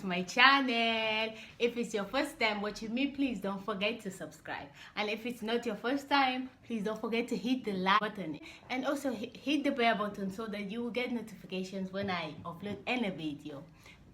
to my channel. If it's your first time watching me, please don't forget to subscribe. And if it's not your first time, please don't forget to hit the like button. And also hit the bell button so that you will get notifications when I upload any video.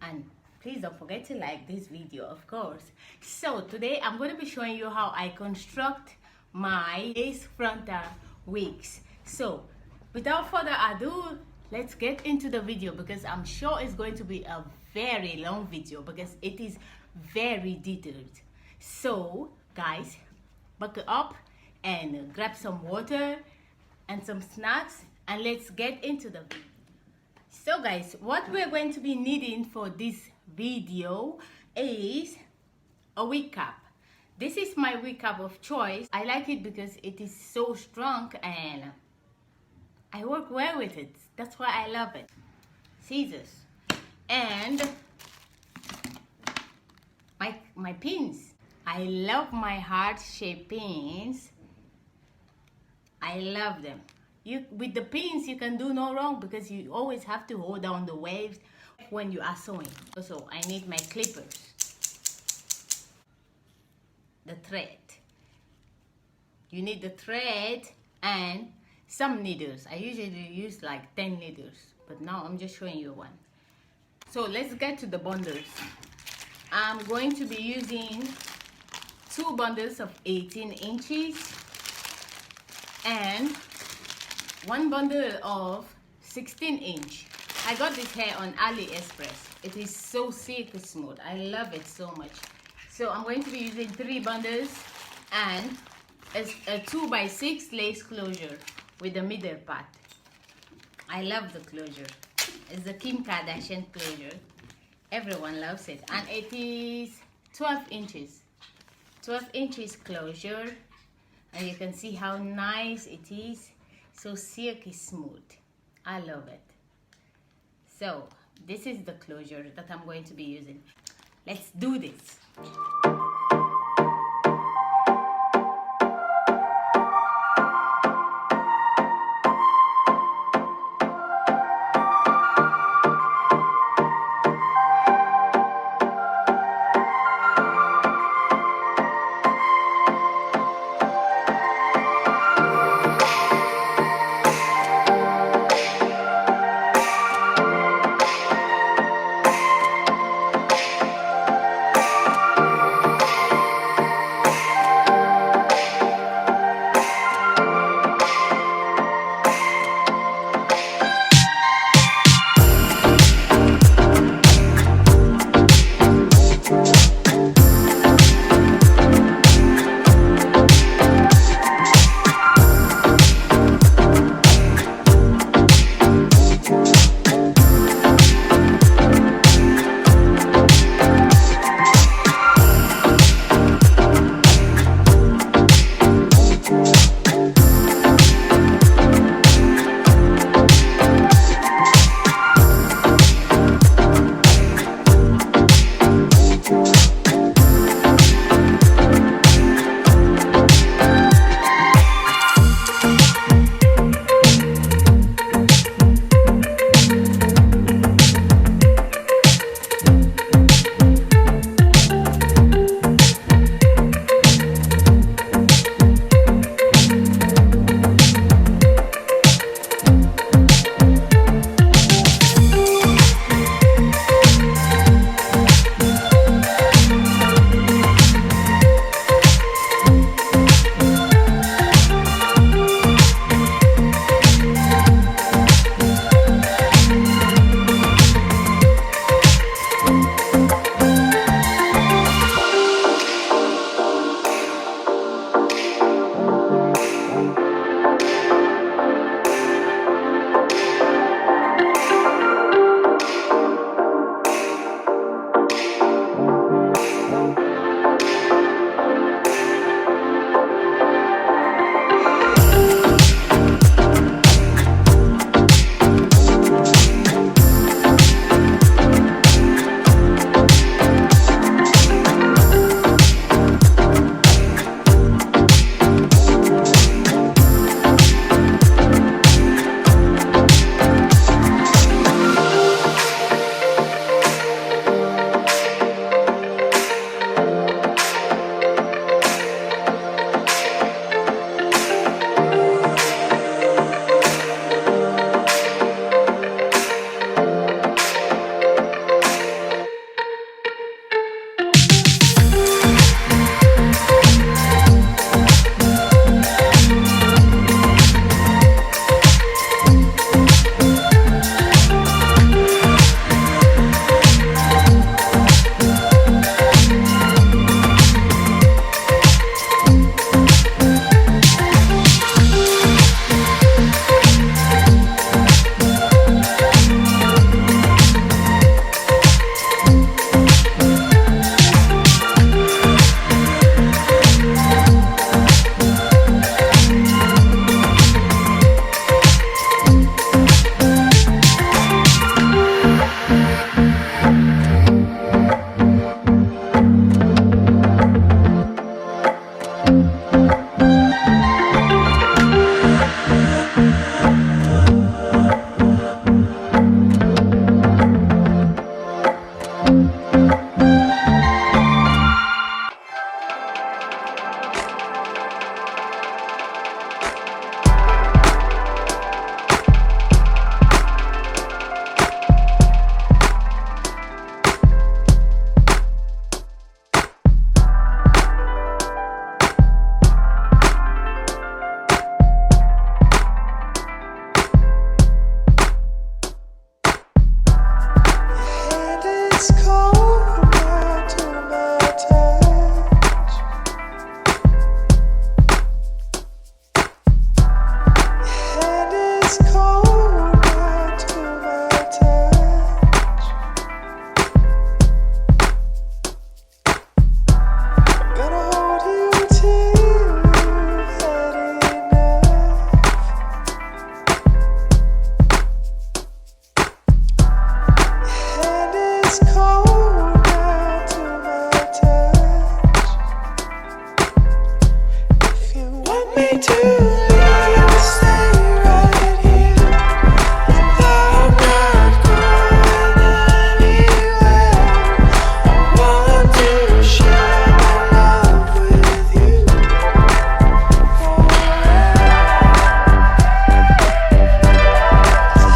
And please don't forget to like this video, of course. So today I'm going to be showing you how I construct my lace frontal wigs. So without further ado, let's get into the video, because I'm sure it's going to be a very long video because it is very detailed. So guys, buckle up and grab some water and some snacks, and let's get into the video. So guys, what we're going to be needing for this video is a wig cap. This is my wig cap of choice. I like it because it is so strong and I work well with it. That's why I love it. Scissors and my pins. I love my heart-shaped pins. I love them. With the pins you can do no wrong because you always have to hold down the waves when you are sewing. Also, I need my clippers, the thread. You need the thread and some needles. I usually use like 10 needles, but now I'm just showing you one. So let's get to the bundles. I'm going to be using 2 bundles of 18 inches and 1 bundle of 16 inch. I got this hair on AliExpress. It is so silky smooth. I love it so much. So I'm going to be using 3 bundles and a 2x6 lace closure with the middle part. I love the closure. It's the Kim Kardashian closure. Everyone loves it. And it is 12 inches. 12 inches closure. And you can see how nice it is. So silky smooth. I love it. So this is the closure that I'm going to be using. Let's do this. need to leave, stay right here. I'm not going anywhere. I want to share my love with you forever.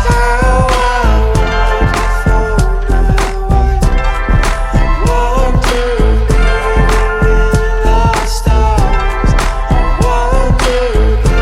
How I want you for my wife. I want to be with the stars. I want to be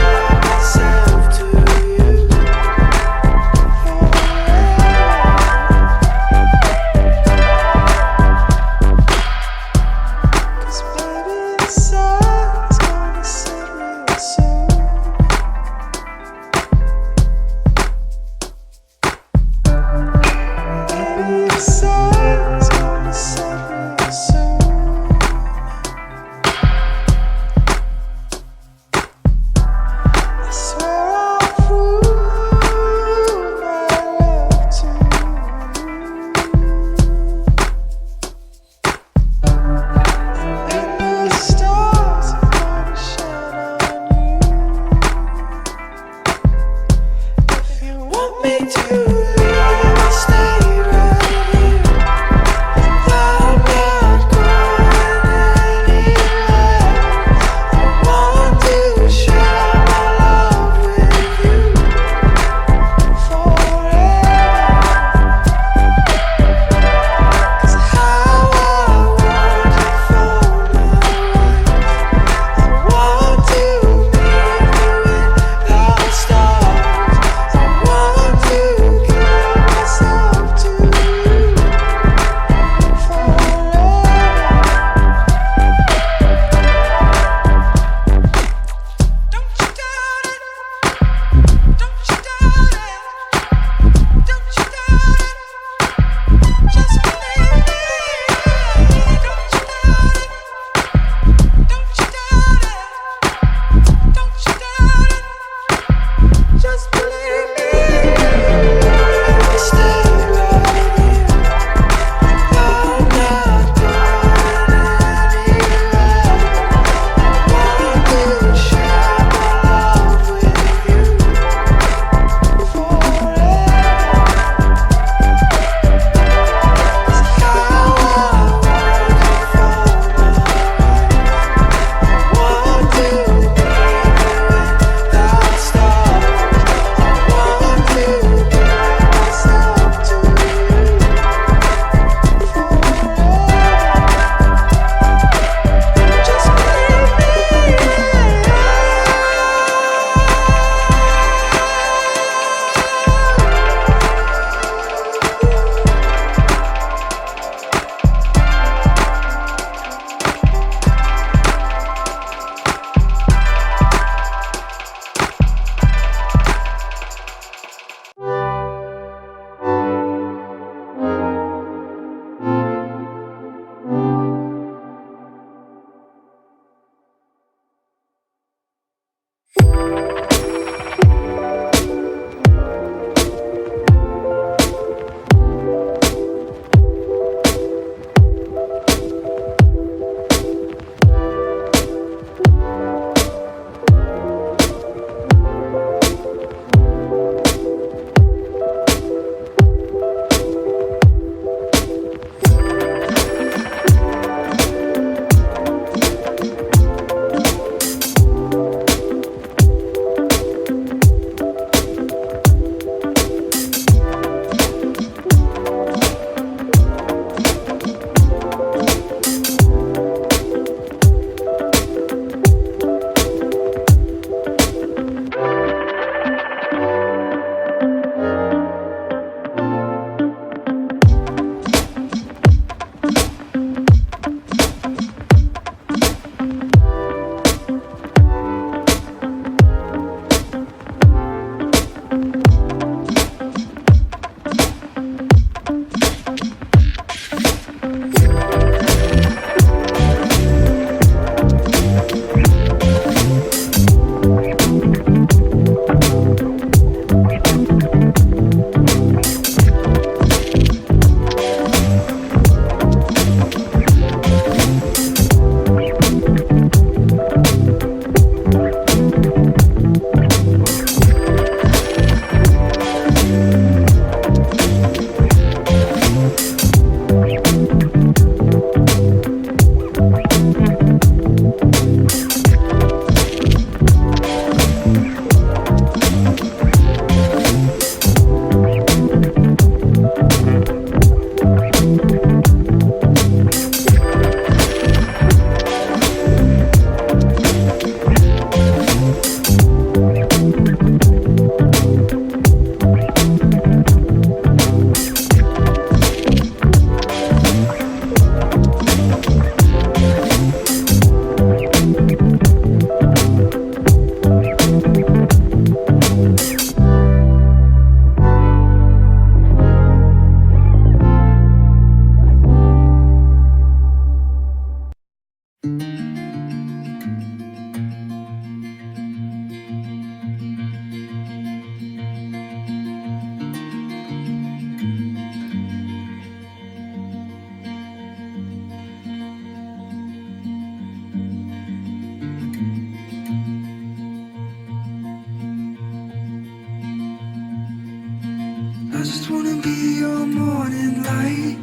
light.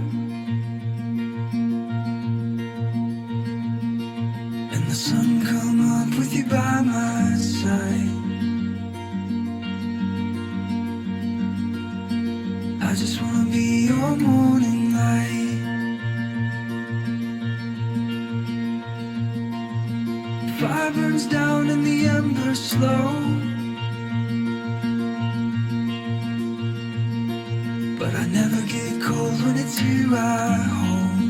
And the sun come up with you by my side. I just wanna be your morning light. The fire burns down and the embers slow, but I never get cold when it's you I hold.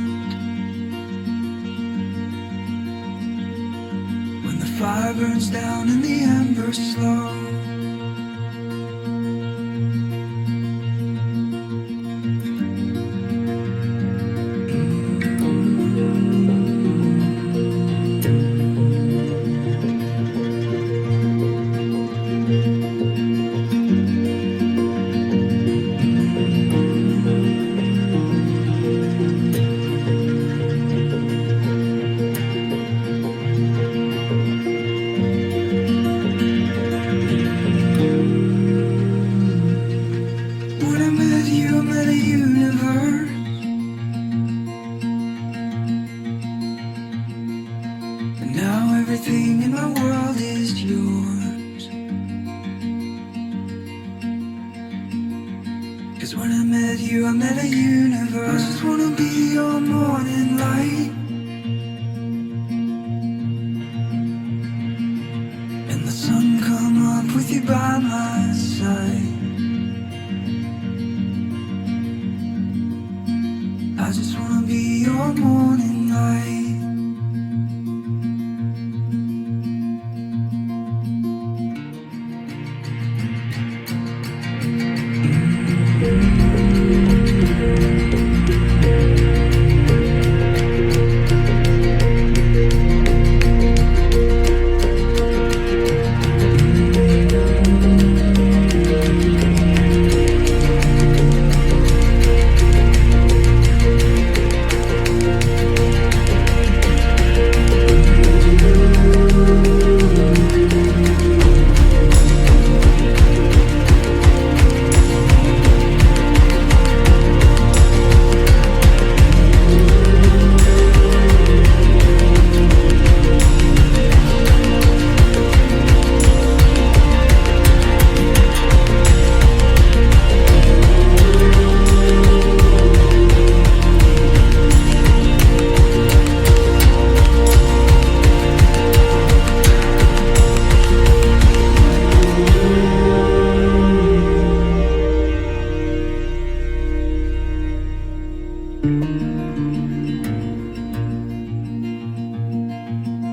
When the fire burns down and the embers slow. When I met you, I met a universe. And now everything in my world is yours. 'Cause when I met you, I met a universe. I just wanna be your morning light. And the sun come up with you by my side.